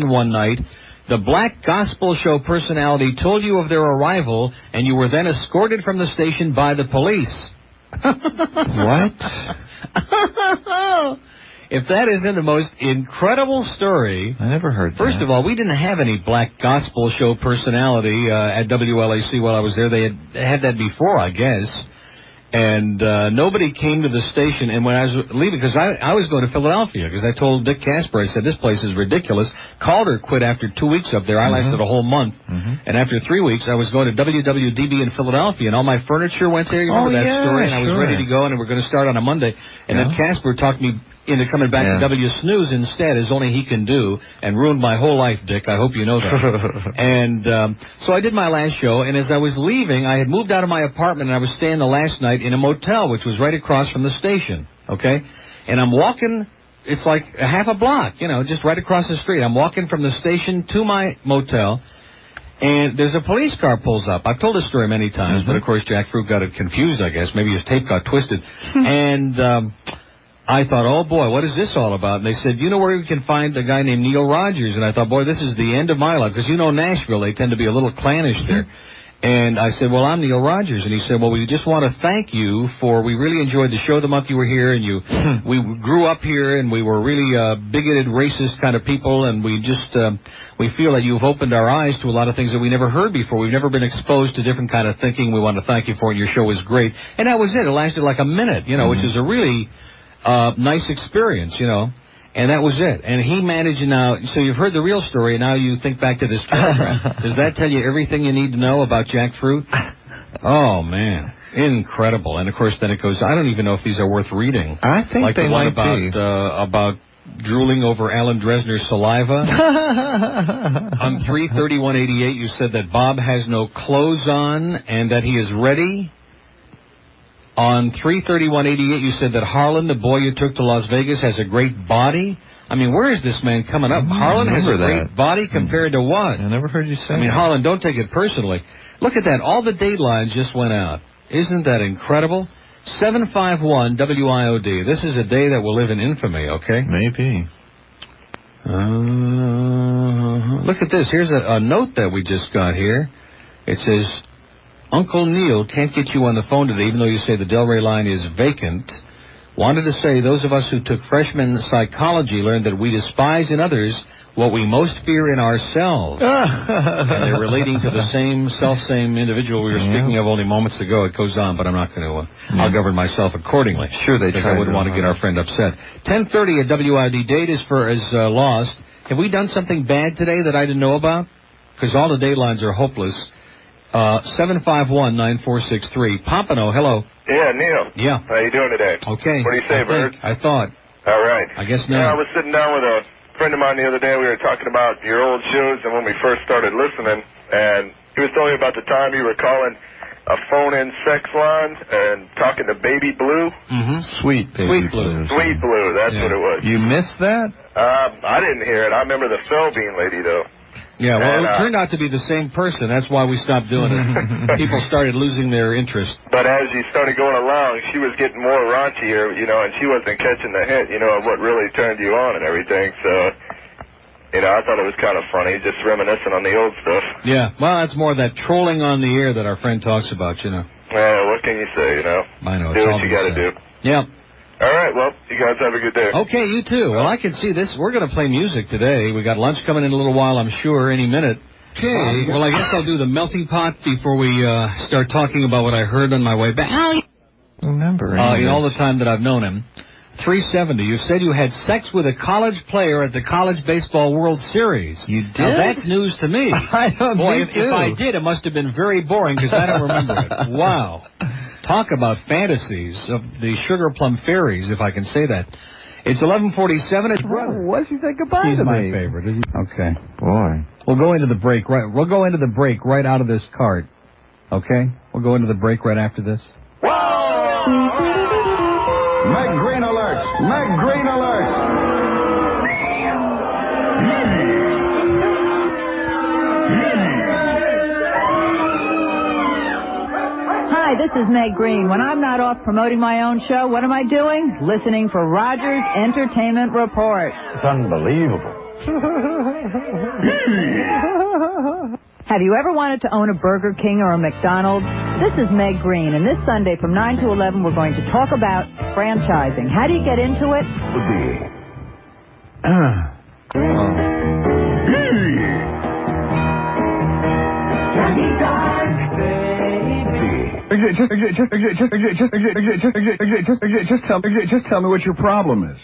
one night. The Black Gospel Show personality told you of their arrival, and you were then escorted from the station by the police. What? If that isn't the most incredible story... I never heard that. First of all, we didn't have any Black Gospel Show personality at WLAC while I was there. They had that before, I guess. And nobody came to the station. And when I was leaving, because I was going to Philadelphia, because I told Dick Casper, I said, this place is ridiculous. Calder quit after 2 weeks up there. I lasted a whole month. And after 3 weeks, I was going to WWDB in Philadelphia, and all my furniture went there. You remember that story? And I was ready to go, and we were going to start on a Monday. And then Casper talked me into coming back to W Snooze instead, as only he can do, and ruined my whole life, Dick. I hope you know that. And so I did my last show, and as I was leaving, I had moved out of my apartment, and I was staying the last night in a motel, which was right across from the station, okay? And I'm walking, it's like a half a block, you know, just right across the street. I'm walking from the station to my motel, and there's a police car pulls up. I've told this story many times, but of course Jack Fruit got it confused, I guess. Maybe his tape got twisted. And I thought, oh, boy, what is this all about? And they said, you know where we can find a guy named Neil Rogers? And I thought, boy, this is the end of my life. Because, you know, Nashville, they tend to be a little clannish there. And I said, well, I'm Neil Rogers. And he said, well, we just want to thank you for, we really enjoyed the show the month you were here. And we grew up here, and we were really bigoted, racist kind of people. And we just, we feel that you've opened our eyes to a lot of things that we never heard before. We've never been exposed to different kind of thinking. We want to thank you for it. Your show was great. And that was it. It lasted like a minute, you know, which is a really... nice experience, you know, and that was it. And he managed now, so you've heard the real story, and now you think back to this paragraph. Does that tell you everything you need to know about Jack Fruit? Oh, man. Incredible. And, of course, then it goes, I don't even know if these are worth reading. I think like they the one might about drooling over Alan Dresner's saliva. On 3/31/88, you said that Bob has no clothes on and that he is ready. On 3/31/88, you said that Harlan, the boy you took to Las Vegas, has a great body. I mean, where is this man coming up? Harlan has a great body compared to what? I never heard you say I mean, that. Harlan, don't take it personally. Look at that. All the date lines just went out. Isn't that incredible? 751 WIOD. This is a day that will live in infamy, okay? Maybe. Look at this. Here's a note that we just got here. It says... Uncle Neil can't get you on the phone today, even though you say the Delray line is vacant. Wanted to say those of us who took freshman psychology learned that we despise in others what we most fear in ourselves. And they're relating to the same individual we were speaking of only moments ago. It goes on, but I'm not going to... I'll govern myself accordingly. Sure, they because I wouldn't want to get our friend upset. 10:30 at WID. Date is for as lost. Have we done something bad today that I didn't know about? Because all the date lines are hopeless. 751-9463. Pompano, hello. Yeah, Neil. Yeah. How you doing today? Okay. What do you say, Bird? I thought. All right. I guess not. Yeah, I was sitting down with a friend of mine the other day. We were talking about your old shows and when we first started listening, and he was telling me about the time you were calling a phone-in sex line and talking to Baby Blue. Sweet Baby Blue. Sweet Blue, that's what it was. You missed that? I didn't hear it. I remember the Phil Bean lady, though. Yeah, well, it turned out to be the same person. That's why we stopped doing it. People started losing their interest. But as you started going along, she was getting more raunchier, you know, and she wasn't catching the hint, you know, of what really turned you on and everything. So, you know, I thought it was kind of funny, just reminiscing on the old stuff. Yeah, well, that's more that trolling on the air that our friend talks about, you know. Yeah, what can you say, you know? I know. Do what you got to do. Yeah. All right, well, you guys have a good day. Okay, you too. Well, I can see this. We're going to play music today. We got lunch coming in a little while, I'm sure, any minute. Okay. Well, I guess I'll do the melting pot before we start talking about what I heard on my way back. Remember. All the time that I've known him. 370. You said you had sex with a college player at the College Baseball World Series. You did? Now, that's news to me. I don't Boy, if I did, it must have been very boring because I don't remember it. Wow. Talk about fantasies of the Sugar Plum Fairies, if I can say that. It's 11:47. It's Why'd you say goodbye to me? He's my favorite. Okay. Boy. We'll go into the break right out of this cart. Okay? We'll go into the break right after this. Meg Green alert! Meg Green alert! Hi, this is Meg Green. When I'm not off promoting my own show, what am I doing? Listening for Rogers Entertainment Report. It's unbelievable. Have you ever wanted to own a Burger King or a McDonald's? This is Meg Green, and this Sunday from 9 to 11, we're going to talk about franchising. How do you get into it? Just tell me what your problem is.